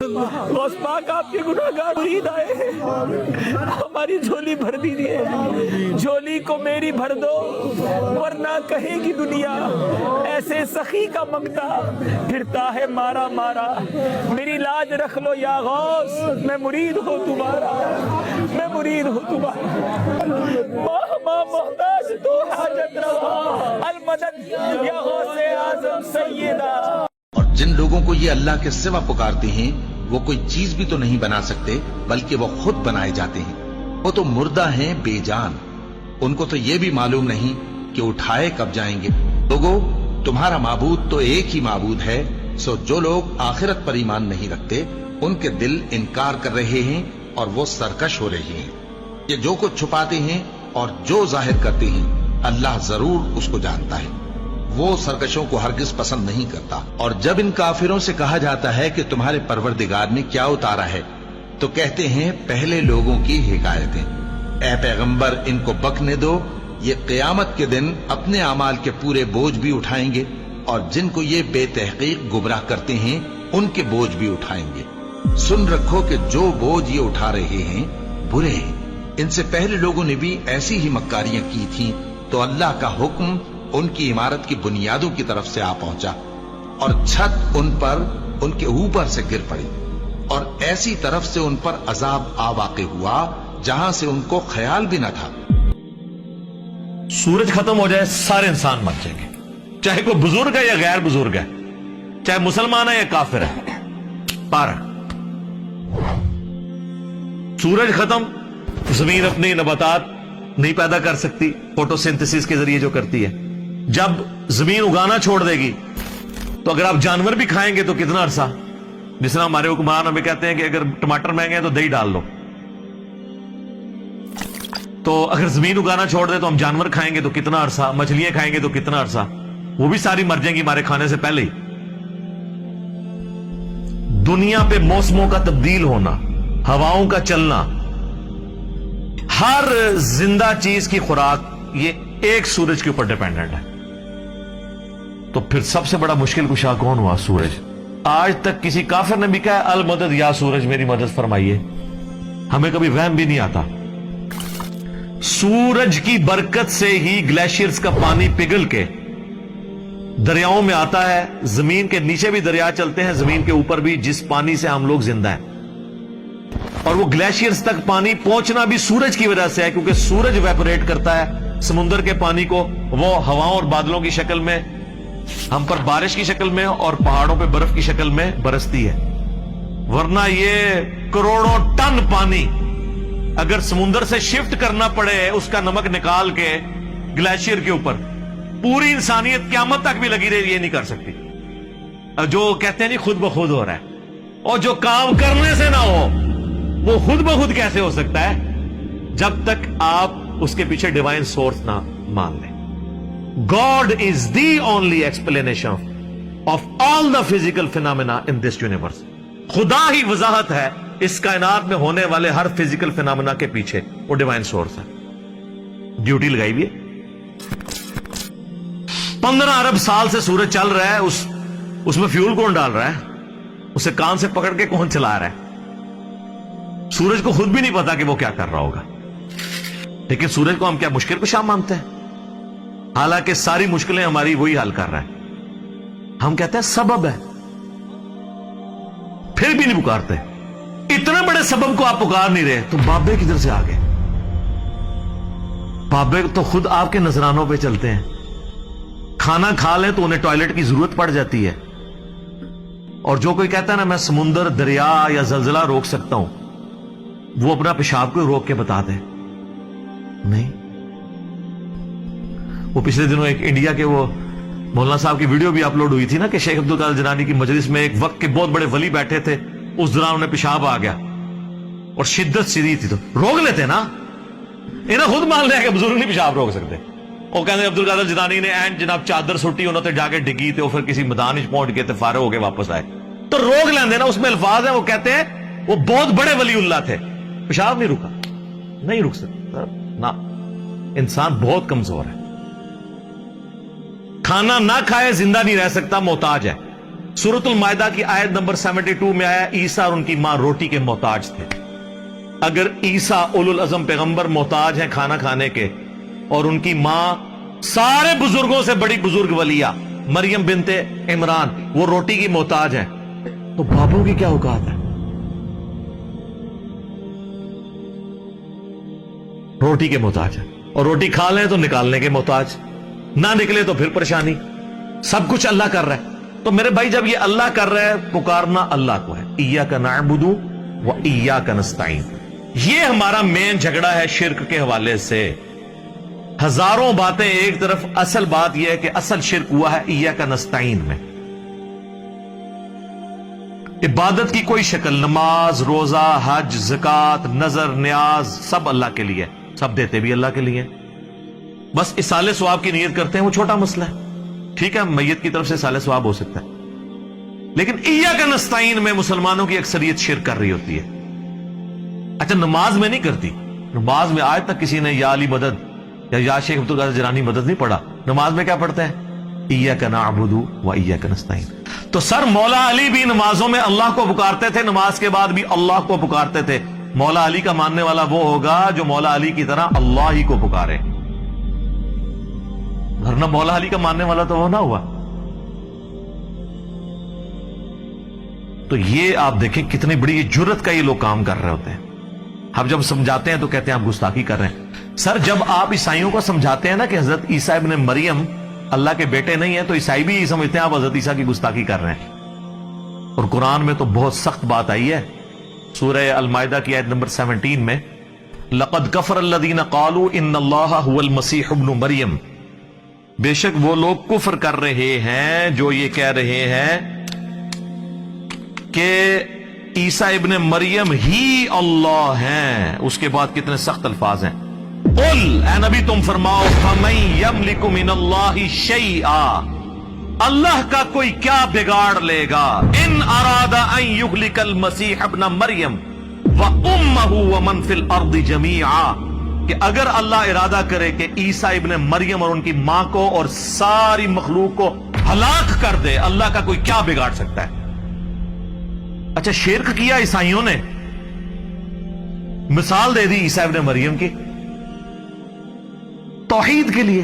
गौस पाक आपके गुनाहगार मुरीद आए हैं, हमारी झोली भर दीजिए, झोली को मेरी भर दो, वरना कहेगी दुनिया ऐसे सखी का मंगता फिरता है मारा मारा। मेरी लाज रख लो या गौस, मैं मुरीद हूँ तुम्हारा, मैं मुरीद हूँ तुम्हारा। माँ मोहताज तो हाजत रवा, अल मदद या गौसे आजम सैयदा। और जिन लोगों को ये अल्लाह के सिवा पुकारते हैं वो कोई चीज भी तो नहीं बना सकते, बल्कि वो खुद बनाए जाते हैं। वो तो मुर्दा हैं, बेजान। उनको तो ये भी मालूम नहीं कि उठाए कब जाएंगे। लोगों, तुम्हारा माबूद तो एक ही माबूद है। सो जो लोग आखिरत पर ईमान नहीं रखते उनके दिल इनकार कर रहे हैं और वो सरकश हो रहे हैं। ये जो कुछ छुपाते हैं और जो जाहिर करते हैं अल्लाह जरूर उसको जानता है। वो सरकशों को हरगिज पसंद नहीं करता। और जब इन काफिरों से कहा जाता है कि तुम्हारे परवरदिगार ने क्या उतारा है, तो कहते हैं पहले लोगों की हिकायतें। ऐ पैगंबर, इनको बकने दो, ये क़यामत के दिन अपने अमाल के पूरे बोझ भी उठाएंगे और जिनको ये बेतहकीक गुमराह करते हैं उनके बोझ भी उठाएंगे। सुन रखो कि जो बोझ ये उठा रहे हैं बुरे हैं। इनसे पहले लोगों ने भी ऐसी ही मक्कारियां की थीं, तो अल्लाह का हुक्म उनकी इमारत की बुनियादों की तरफ से आ पहुंचा और छत उन पर उनके ऊपर से गिर पड़ी और ऐसी तरफ से उन पर अजाब आ वाक़े हुआ जहां से उनको ख्याल भी न था। सूरज खत्म हो जाए सारे इंसान मर जाएंगे, चाहे कोई बुजुर्ग है या गैर बुजुर्ग है, चाहे मुसलमान है या काफिर है। पारा सूरज खत्म, जमीन अपनी नबातात नहीं पैदा कर सकती फोटोसिंथेसिस के जरिए जो करती है। जब जमीन उगाना छोड़ देगी तो अगर आप जानवर भी खाएंगे तो कितना अरसा। जिस तरह हमारे हुक्मरान हमें कहते हैं कि अगर टमाटर महंगे हैं तो दही डाल लो, तो अगर जमीन उगाना छोड़ दे तो हम जानवर खाएंगे तो कितना अरसा, मछलियां खाएंगे तो कितना अरसा, वो भी सारी मर जाएंगी हमारे खाने से पहले ही। दुनिया पे मौसमों का तब्दील होना, हवाओं का चलना, हर जिंदा चीज की खुराक ये एक सूरज के ऊपर डिपेंडेंट है। तो फिर सबसे बड़ा मुश्किल कुशा कौन हुआ? सूरज। आज तक किसी काफिर ने भी कहा अल मदद या सूरज मेरी मदद फरमाइए, हमें कभी वहम भी नहीं आता। सूरज की बरकत से ही ग्लेशियर्स का पानी पिघल के दरियाओं में आता है। जमीन के नीचे भी दरिया चलते हैं, जमीन के ऊपर भी, जिस पानी से हम लोग जिंदा हैं। और वो ग्लेशियर्स तक पानी पहुंचना भी सूरज की वजह से है, क्योंकि सूरज इवेपोरेट करता है समुद्र के पानी को, वो हवाओं और बादलों की शक्ल में, हम पर बारिश की शक्ल में और पहाड़ों पे बर्फ की शक्ल में बरसती है। वरना ये करोड़ों टन पानी अगर समुद्र से शिफ्ट करना पड़े, उसका नमक निकाल के ग्लेशियर के ऊपर, पूरी इंसानियत क़यामत तक भी लगी रही, ये नहीं कर सकती। जो कहते हैं नहीं खुद ब खुद हो रहा है, और जो काम करने से ना हो वो खुद ब खुद कैसे हो सकता है, जब तक आप उसके पीछे डिवाइन सोर्स ना मान लें। God is the only explanation of all the physical phenomena in this universe. खुदा ही वजाहत है इस कायनात में होने वाले हर फिजिकल फिनोमेना के पीछे, वो डिवाइन सोर्स है। ड्यूटी लगाई हुई है। 15 अरब साल से सूरज चल रहा है, उसमें फ्यूल कौन डाल रहा है, उसे कान से पकड़ के कौन चला रहा है? सूरज को खुद भी नहीं पता कि वो क्या कर रहा होगा। लेकिन सूरज को हम क्या मुश्किल कुशा मानते हैं? हालांकि सारी मुश्किलें हमारी वही हल कर रहा है। हम कहते हैं सबब है, फिर भी नहीं पुकारते। इतने बड़े सबब को आप पुकार नहीं रहे तो बाबे किधर से आ गए? बाबे तो खुद आपके नजरानों पे चलते हैं। खाना खा लें तो उन्हें टॉयलेट की जरूरत पड़ जाती है। और जो कोई कहता है ना मैं समुंदर, दरिया या जलजला रोक सकता हूं, वो अपना पेशाब को रोक के बता दे। नहीं। वो पिछले दिनों एक इंडिया के वो मौलाना साहब की वीडियो भी अपलोड हुई थी ना, कि शेख अब्दुल कादिर जिलानी की मजलिस में एक वक्त के बहुत बड़े वली बैठे थे, उस दौरान उन्हें पेशाब आ गया और शिद्दत शदीद थी, तो रोक लेते ना। इन्हें खुद मान लिया कि बुजुर्ग नहीं पेशाब रोक सकते। वो कहते अब्दुल कादिर जिलानी ने एंड जनाब चादर सुटी, उन्होंने जाके डिगी थे, फिर किसी मैदान पहुंच गए थे, फारे होके वापस आए, तो रोक लेंदे ना। उसमें अल्फाज है, वो कहते हैं वो बहुत बड़े वलीउल्लाह थे, पेशाब नहीं रुका, नहीं रुक सकता ना। इंसान बहुत कमजोर है, खाना ना खाए जिंदा नहीं रह सकता, मोहताज है। सूरत अल-माइदा की आयत नंबर 72 में आया ईसा और उनकी मां रोटी के मोहताज थे। अगर ईसा उलुल अज़म पैगंबर मोहताज हैं खाना खाने के, और उनकी मां सारे बुजुर्गों से बड़ी बुजुर्ग वलिया मरियम बिनते इमरान वो रोटी की मोहताज है, तो बाबू की क्या औकात है? रोटी के मोहताज है, और रोटी खा लें तो निकालने के मोहताज, ना निकले तो फिर परेशानी। सब कुछ अल्लाह कर रहा है। तो मेरे भाई जब ये अल्लाह कर रहा है, पुकारना अल्लाह को है। इय्याका नअबुदु व इय्याका नस्तईन। ये हमारा मेन झगड़ा है शिर्क के हवाले से। हजारों बातें एक तरफ, असल बात यह है कि असल शिर्क हुआ है इय्याका नस्तईन में। इबादत की कोई शक्ल, नमाज, रोजा, हज, ज़कात, नजर, न्याज, सब अल्लाह के लिए, सब देते भी अल्लाह के लिए। बस इसाले सवाब की नीयत करते हैं, वो छोटा मसला है। ठीक है, मैयत की तरफ से इसाले सवाब हो सकता है, लेकिन इय्याका नस्तईन में मुसलमानों की अक्सरियत शिर्क कर रही होती है। अच्छा, नमाज में नहीं करती। नमाज में आज तक किसी ने या अली मदद या शेख अब्दुल कादिर जिलानी मदद नहीं पढ़ा। नमाज में क्या पढ़ते हैं? इय्याका नअबुदु व इय्याका नस्तईन। तो सर मौला अली भी नमाजों में अल्लाह को पुकारते थे, नमाज के बाद भी अल्लाह को पुकारते थे। मौला अली का मानने वाला वो होगा जो मौला अली की तरह अल्लाह ही को पुकारे, वरना मौला अली का मानने वाला तो वो ना हुआ। तो ये आप देखें कितनी बड़ी जुर्रत का ये लोग काम कर रहे होते हैं। हम जब समझाते हैं तो कहते हैं आप गुस्ताखी कर रहे हैं। सर जब आप ईसाइयों को समझाते हैं ना कि हजरत ईसा इब्ने मरियम अल्लाह के बेटे नहीं है, तो ईसाई भी समझते हैं आप हजरत ईसा की गुस्ताखी कर रहे हैं। और कुरान में तो बहुत सख्त बात आई है। सूरह अल-माइदा की आयत नंबर 17 में, लक़द कफ़र अल्लज़ीना क़ालू इन्नल्लाहा हुवल मसीह इब्नु मरियम, बेशक वो लोग कुफ्र कर रहे हैं जो ये कह रहे हैं कि ईसा इब्ने मरियम ही अल्लाह हैं। उसके बाद कितने सख्त अल्फाज हैं। कुल, ऐ नबी तुम फरमाओ, फमन यमलिकु मिनल्लाहि शैआ, अल्लाह का कोई क्या बिगाड़ लेगा। इन अरादा अन युहलिकल मसीह इब्न मरियम व उम्महु व मन फिल अर्दि जमीआ, कि अगर अल्लाह इरादा करे कि ईसा इब्ने मरियम और उनकी मां को और सारी मखलूक को हलाक कर दे, अल्लाह का कोई क्या बिगाड़ सकता है। अच्छा, शिर्क किया ईसाइयों ने, मिसाल दे दी ईसा इब्ने मरियम की तौहीद के लिए।